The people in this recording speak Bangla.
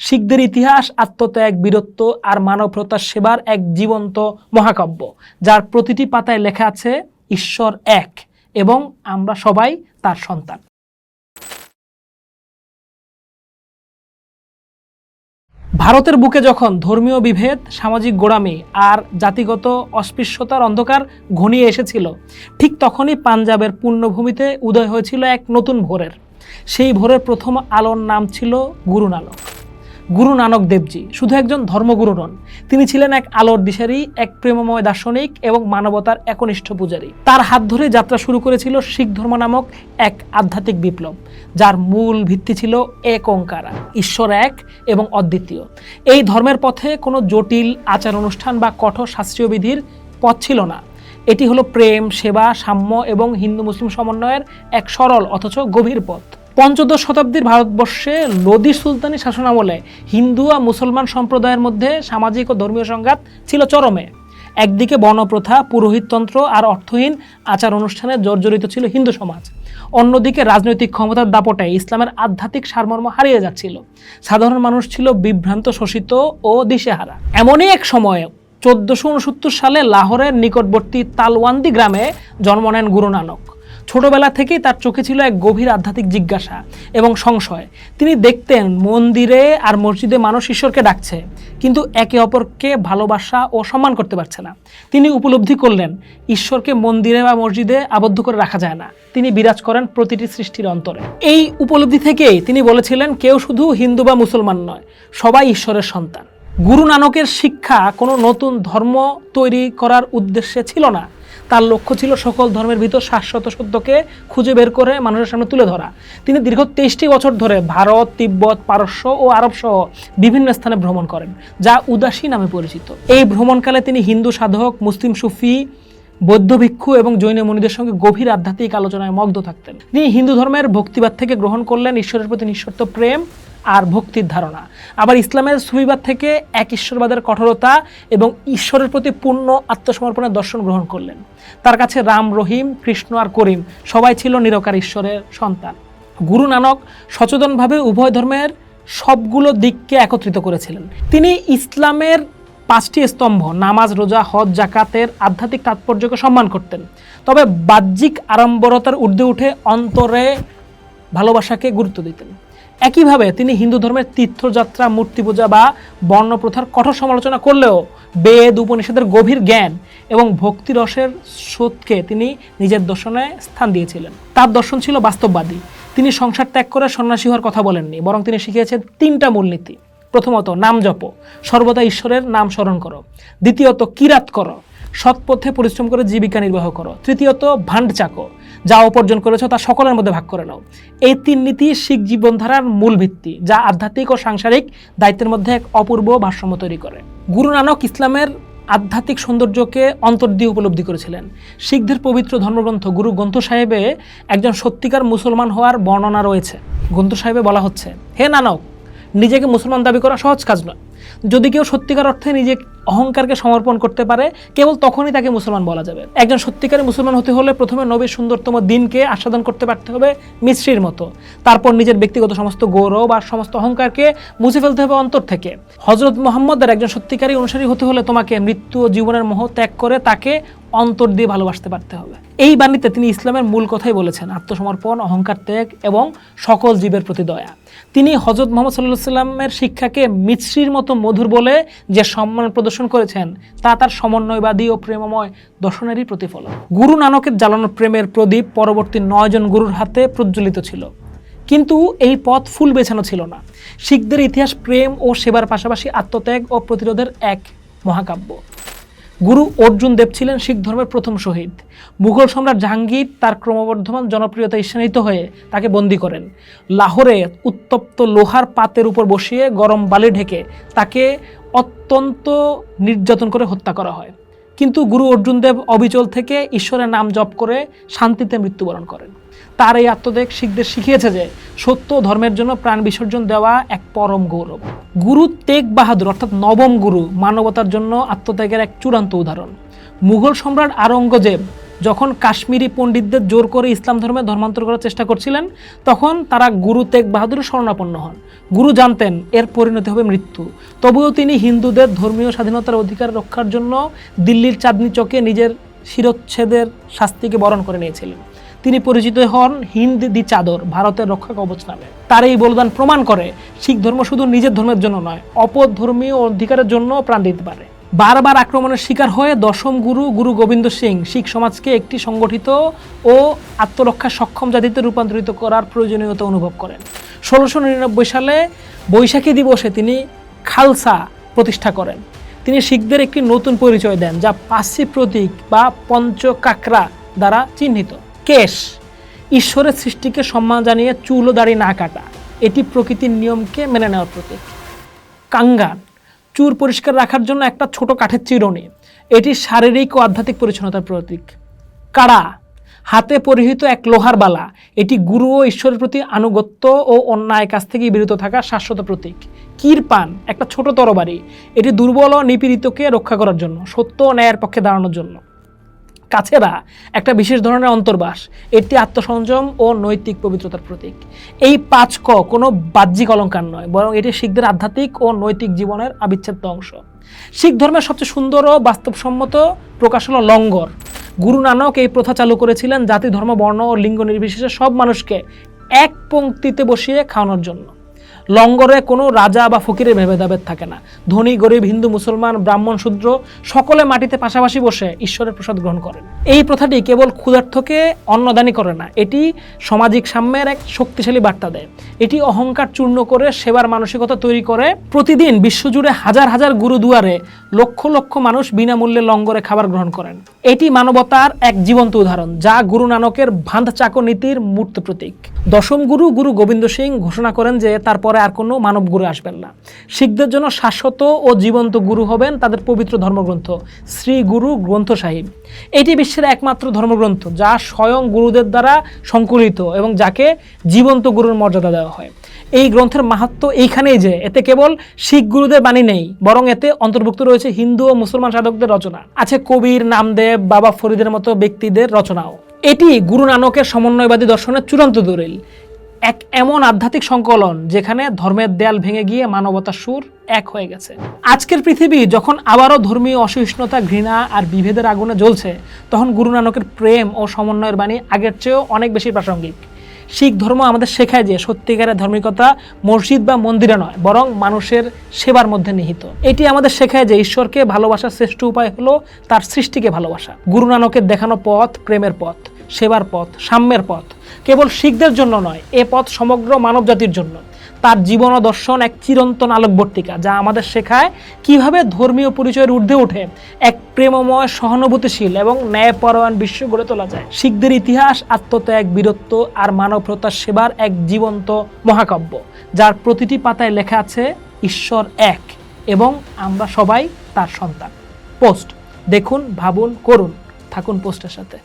শিখদের ইতিহাস আত্মত্যাগ, বীরত্ব আর মানবতার সেবার এক জীবন্ত মহাকাব্য, যার প্রতিটি পাতায় লেখা আছে ঈশ্বর এক এবং আমরা সবাই তার সন্তান। ভারতের বুকে যখন ধর্মীয় বিভেদ, সামাজিক গোঁড়ামি আর জাতিগত অস্পৃশ্যতার অন্ধকার ঘনিয়ে এসেছিল, ঠিক তখনই পাঞ্জাবের পুণ্যভূমিতে উদয় হয়েছিল এক নতুন ভোরের। সেই ভোরের প্রথম আলোর নাম ছিল গুরু নানক। গুরু নানক দেবজি শুধু একজন ধর্মগুরু নন, তিনি ছিলেন এক আলোর দিশারি, এক প্রেমময় দার্শনিক এবং মানবতার একনিষ্ঠ পূজারী। তার হাত ধরে যাত্রা শুরু করেছিল শিখ ধর্ম নামক এক আধ্যাত্মিক বিপ্লব, যার মূল ভিত্তি ছিল এক ওঙ্কার, ঈশ্বর এক এবং অদ্বিতীয়। এই ধর্মের পথে কোনো জটিল আচার অনুষ্ঠান বা কঠোর শাস্ত্রীয় বিধির পথ ছিল না। এটি হলো প্রেম, সেবা, সাম্য এবং হিন্দু মুসলিম সমন্বয়ের এক সরল অথচ গভীর পথ। পঞ্চদশ শতাব্দীর ভারতবর্ষে লোদি সুলতানি শাসনামলে হিন্দু আর মুসলমান সম্প্রদায়ের মধ্যে সামাজিক ও ধর্মীয় সংঘাত ছিল চরমে। একদিকে বর্ণপ্রথা, পুরোহিততন্ত্র আর অর্থহীন আচার অনুষ্ঠানে জর্জরিত ছিল হিন্দু সমাজ। অন্যদিকে রাজনৈতিক ক্ষমতার দাপটে ইসলামের আধ্যাত্মিক সারমর্ম হারিয়ে যাচ্ছিল। সাধারণ মানুষ ছিল বিভ্রান্ত, শোষিত ও দিশেহারা। এমনই এক সময়ে 1469 সালে লাহোরের নিকটবর্তী তালওয়ান্দি গ্রামে জন্ম নেন গুরু নানক। ছোটবেলা থেকেই তার চোখে ছিল এক গভীর আধ্যাত্মিক জিজ্ঞাসা এবং সংশয়। তিনি দেখতেন মন্দিরে আর মসজিদে মানুষ ঈশ্বরকে ডাকছে, কিন্তু একে অপরকে ভালোবাসা ও সম্মান করতে পারছে না। তিনি উপলব্ধি করলেন ঈশ্বরকে মন্দিরে বা মসজিদে আবদ্ধ করে রাখা যায় না, তিনি বিরাজ করেন প্রতিটি সৃষ্টির অন্তরে। এই উপলব্ধি থেকেই তিনি বলেছিলেন, কেউ শুধু হিন্দু বা মুসলমান নয়, সবাই ঈশ্বরের সন্তান। গুরু নানকের শিক্ষা কোনো নতুন ধর্ম তৈরি করার উদ্দেশ্যে ছিল না। তার লক্ষ্য ছিল সকল ধর্মের ভিতর শাশ্বত সত্যকে খুঁজে বের করে মানুষের সামনে তুলে ধরা। তিনি দীর্ঘ 23টি বছর ধরে ভারত, তিব্বত, পারস্য ও আরব সহ বিভিন্ন স্থানে ভ্রমণ করেন, যা উদাসী নামে পরিচিত। এই ভ্রমণকালে তিনি হিন্দু সাধক, মুসলিম সুফি, বৌদ্ধ ভিক্ষু এবং জৈন মুনিদের সঙ্গে গভীর আধ্যাত্মিক আলোচনায় মগ্ন থাকতেন। তিনি হিন্দু ধর্মের ভক্তিবাদ থেকে গ্রহণ করলেন ঈশ্বরের প্রতি নিঃশর্ত প্রেম আর ভক্তির ধারণা। আবার ইসলামের সুফিবাদ থেকে এক ঈশ্বরবাদের কঠোরতা এবং ঈশ্বরের প্রতি পূর্ণ আত্মসমর্পণের দর্শন গ্রহণ করলেন। তার কাছে রাম, রহিম, কৃষ্ণ আর করিম সবাই ছিল নিরাকার ঈশ্বরের সন্তান। গুরু নানক সচেতনভাবে উভয় ধর্মের সবগুলো দিককে একত্রিত করেছিলেন। তিনি ইসলামের 5টি স্তম্ভ নামাজ, রোজা, হজ, জাকাতের আধ্যাত্মিক তাৎপর্যকে সম্মান করতেন, তবে বাহ্যিক আড়ম্বরতার ঊর্ধ্বে উঠে অন্তরে ভালোবাসাকে গুরুত্ব দিতেন। একইভাবে তিনি হিন্দু ধর্মের তীর্থযাত্রা, মূর্তি পূজা বা বর্ণপ্রথার কঠোর সমালোচনা করলেও বেদ, উপনিষদের গভীর জ্ঞান এবং ভক্তিরসের স্রোতকে তিনি নিজের দর্শনে স্থান দিয়েছিলেন। তার দর্শন ছিল বাস্তববাদী। তিনি সংসার ত্যাগ করে সন্ন্যাসী হওয়ার কথা বলেননি, বরং তিনি শিখিয়েছেন 3টা মূলনীতি। প্রথমত, নাম জপো, সর্বদা ঈশ্বরের নাম স্মরণ করো। দ্বিতীয়ত, কিরাত করো, সৎ পথে পরিশ্রম করে জীবিকা নির্বাহ করো। তৃতীয়ত, ভান্ড চাকো, যা উপার্জন করেছো তা সকলের মধ্যে ভাগ করে নাও। এই 3 নীতি শিখ জীবনধারার মূল ভিত্তি, যা আধ্যাত্মিক ও সাংসারিক দায়িত্বের মধ্যে এক অপূর্ব ভারসাম্য তৈরি করে। গুরু নানক ইসলামের আধ্যাত্মিক সৌন্দর্যকে অন্তর দিয়ে উপলব্ধি করেছিলেন। শিখদের পবিত্র ধর্মগ্রন্থ গুরু গ্রন্থ সাহেবে একজন সত্যিকার মুসলমান হওয়ার বর্ণনা রয়েছে। গ্রন্থ সাহেবে বলা হচ্ছে, হে নানক, নিজেকে মুসলমান দাবি করা সহজ কাজ নয়। যদি কেউ সত্যিকার অর্থে নিজের অহংকারকে সমর্পণ করতে পারে, কেবল তখনই তাকে মুসলমান বলা যাবে। একজন সত্যিকারী মুসলমান হতে হলে প্রথমে নবীর সুন্দরতম দিনকে আস্বাদন করতে পারতে হবে মিছরির মতো। তারপর নিজের ব্যক্তিগত সমস্ত গৌরব আর সমস্ত অহংকারকে মুছে ফেলতে হবে অন্তর থেকে। হযরত মুহাম্মদের একজন সত্যিকারী অনুসারী হতে হলে তোমাকে মৃত্যু ও জীবনের মোহ ত্যাগ করে তাকে অন্তর দিয়ে ভালোবাসতে পারতে হবে। এই বাণীতে তিনি ইসলামের মূল কথাই বলেছেন, আত্মসমর্পণ, অহংকার ত্যাগ এবং সকল জীবের প্রতি দয়া। তিনি হযরত মুহাম্মদ সাল্লাল্লাহু আলাইহি সাল্লামের শিক্ষাকে মিছরির মতো মধুর বলে যে সম্মান প্রদর্শন করেছেন, তা তার সমন্বয়বাদী ও প্রেমময় দর্শনেরই প্রতিফলন। গুরু নানকের জ্বালানো প্রেমের প্রদীপ পরবর্তী 9 জন গুরুর হাতে প্রজ্বলিত ছিল, কিন্তু এই পথ ফুল বেছানো ছিল না। শিখদের ইতিহাস প্রেম ও সেবার পাশাপাশি আত্মত্যাগ ও প্রতিরোধের এক মহাকাব্য। গুরু অর্জুন দেব ছিলেন শিখ ধর্মের প্রথম শহীদ। মুঘল সম্রাট জাহাঙ্গীর তার ক্রমবর্ধমান জনপ্রিয়তা ঈর্ষান্বিত হয়ে তাকে বন্দী করেন। লাহোরে উত্তপ্ত লোহার পাতের উপর বসিয়ে গরম বালি ঢেকে তাকে অত্যন্ত নির্যাতন করে হত্যা করা হয়। কিন্তু গুরু অর্জুন দেব অবিচল থেকে ঈশ্বরের নাম জপ করে শান্তিতে মৃত্যুবরণ করেন। তার এই আত্মত্যাগ শিখদের শিখিয়েছে যে সত্য ধর্মের জন্য প্রাণ বিসর্জন দেওয়া এক পরম গৌরব। গুরু তেগ বাহাদুর অর্থাৎ নবম গুরু মানবতার জন্য আত্মত্যাগের এক চূড়ান্ত উদাহরণ। মুঘল সম্রাট আওরঙ্গজেব যখন কাশ্মীরি পণ্ডিতদের জোর করে ইসলাম ধর্মে ধর্মান্তর করার চেষ্টা করছিলেন, তখন তারা গুরু তেগ বাহাদুরের শরণাপন্ন হন। গুরু জানতেন এর পরিণতি হবে মৃত্যু, তবুও তিনি হিন্দুদের ধর্মীয় স্বাধীনতার অধিকার রক্ষার জন্য দিল্লির চাঁদনি চকে নিজের শিরচ্ছেদের শাস্তিকে বরণ করে নিয়েছিলেন। তিনি পরিচিত হন হিন্দ দি চাদর, ভারতের রক্ষা কবচ নামে। তার এই বলিদান প্রমাণ করে শিখ ধর্ম শুধু নিজের ধর্মের জন্য নয়, অপর ধর্মীয় অধিকারের জন্য প্রাণ দিতে পারে। বারবার আক্রমণের শিকার হয়ে দশম গুরু গুরু গোবিন্দ সিং শিখ সমাজকে একটি সংগঠিত ও আত্মরক্ষা সক্ষম জাতিতে রূপান্তরিত করার প্রয়োজনীয়তা অনুভব করেন। 1699 সালে বৈশাখী দিবসে তিনি খালসা প্রতিষ্ঠা করেন। তিনি শিখদের একটি নতুন পরিচয় দেন, যা 5টি প্রতীক বা পঞ্চকাকরা দ্বারা চিহ্নিত। কেশ, ঈশ্বরের সৃষ্টিকে সম্মান জানিয়ে চুল ও দাড়ি না কাটা, এটি প্রকৃতির নিয়মকে মেনে নেওয়ার প্রতীক। কাঙ্গান, চুল পরিষ্কার রাখার জন্য একটা ছোট কাঠের চিরুনি, এটি শারীরিক ও আধ্যাত্মিক পরিচ্ছন্নতার প্রতীক। কাড়া, হাতে পরিহিত এক লোহার বালা, এটি গুরু ও ঈশ্বরের প্রতি আনুগত্য ও অন্যায় কাছ থেকে বিরত থাকার শাশ্বত প্রতীক। কিরপান, একটা ছোট তরবারি, এটি দুর্বল ও নিপীড়িতকে রক্ষা করার জন্য, সত্য ও ন্যায়ের পক্ষে দাঁড়ানোর জন্য। কাছেরা, একটা বিশেষ ধরনের অন্তর্বাস, এটি আত্মসংযম ও নৈতিক পবিত্রতার প্রতীক। এই 5 ক কোনো বাহ্যিক অলঙ্কার নয়, বরং এটি শিখদের আধ্যাত্মিক ও নৈতিক জীবনের অবিচ্ছেদ্য অংশ। শিখ ধর্মের সবচেয়ে সুন্দর ও বাস্তবসম্মত প্রকাশ হলো লঙ্গর। গুরু নানক এই প্রথা চালু করেছিলেন জাতি, ধর্ম, বর্ণ ও লিঙ্গ নির্বিশেষে সব মানুষকে এক পংক্তিতে বসিয়ে খাওয়ানোর জন্য। লঙ্গরে কোনো রাজা বা ফকিরের ভেদাভেদ থাকে না। ধনী গরিব, হিন্দু মুসলমান, ব্রাহ্মণ শূদ্র সকলে মাটিতে পাশাপাশি বসে ঈশ্বরের প্রসাদ গ্রহণ করেন। এই প্রথাটি কেবল ক্ষুধার্তকে অন্নদানই করে না, এটি সামাজিক সাম্যের এক শক্তিশালী বার্তা দেয়। এটি অহংকার চূর্ণ করে সেবার মানসিকতা তৈরি করে। প্রতিদিন বিশ্বজুড়ে হাজার হাজার গুরুদুয়ারে লক্ষ লক্ষ মানুষ বিনামূল্যে লঙ্গরে খাবার গ্রহণ করেন। এটি মানবতার এক জীবন্ত উদাহরণ, যা গুরু নানকের ভান্ড চাকো নীতির মূর্ত প্রতীক। দশম গুরু গুরু গোবিন্দ সিং ঘোষণা করেন যে তারপরে আর কোনো মানব গুরু আসবেন না। শিখদের জন্য শাশ্বত ও জীবন্ত গুরু হবেন তাদের পবিত্র ধর্মগ্রন্থ শ্রী গুরু গ্রন্থ সাহিব। এটি বিশ্বের একমাত্র ধর্মগ্রন্থ যা স্বয়ং গুরুদের দ্বারা সংকলিত এবং যাকে জীবন্ত গুরুর মর্যাদা দেওয়া হয়। এই গ্রন্থের মাহাত্ম্য এইখানেই যে এতে কেবল শিখ গুরুদের বাণী নেই, বরং এতে অন্তর্ভুক্ত রয়েছে হিন্দু ও মুসলমান সাধকদের রচনা, আছে কবির, নামদেব, বাবা ফরিদের মতো ব্যক্তিদের রচনাও। এটি গুরু নানকের সমন্বয়বাদী দর্শনের চূড়ান্ত দলিল, এক এমন আধ্যাত্মিক সংকলন যেখানে ধর্মের দেয়াল ভেঙে গিয়ে মানবতার সুর এক হয়ে গেছে। আজকের পৃথিবী যখন আবারও ধর্মীয় অসহিষ্ণুতা, ঘৃণা আর বিভেদের আগুনে জ্বলছে, তখন গুরু নানকের প্রেম ও সমন্বয়ের বাণী আগের চেয়েও অনেক বেশি প্রাসঙ্গিক। শিখ ধর্ম আমাদের শেখায় যে সত্যিকারের ধার্মিকতা মসজিদ বা মন্দিরে নয়, বরং মানুষের সেবার মধ্যে নিহিত। এটি আমাদের শেখায় যে ঈশ্বরকে ভালোবাসার শ্রেষ্ঠ উপায় হলো তার সৃষ্টিকে ভালোবাসা। গুরু নানকের দেখানো পথ প্রেমের পথ, সেবার পথ, সাম্যের পথ। কেবল শিখদের জন্য নয়, এ পথ সমগ্র মানব জাতির জন্য। তার জীবন ও দর্শন এক চিরন্তন আলোকবর্তিকা, যা আমাদের শেখায় কিভাবে ধর্মীয় পরিচয়ের ঊর্ধ্বে উঠে এক প্রেমময়, সহানুভূতিশীল এবং ন্যায়পরায়ণ বিশ্ব গড়ে তোলা যায়। শিখদের ইতিহাস আত্মত্যাগ, বীরত্ব আর মানবতার সেবার এক জীবন্ত মহাকাব্য, যার প্রতিটি পাতায় লেখা আছে ঈশ্বর এক এবং আমরা সবাই তার সন্তান। পোস্ট দেখুন, ভাবুন, করুন, থাকুন পোস্টের সাথে।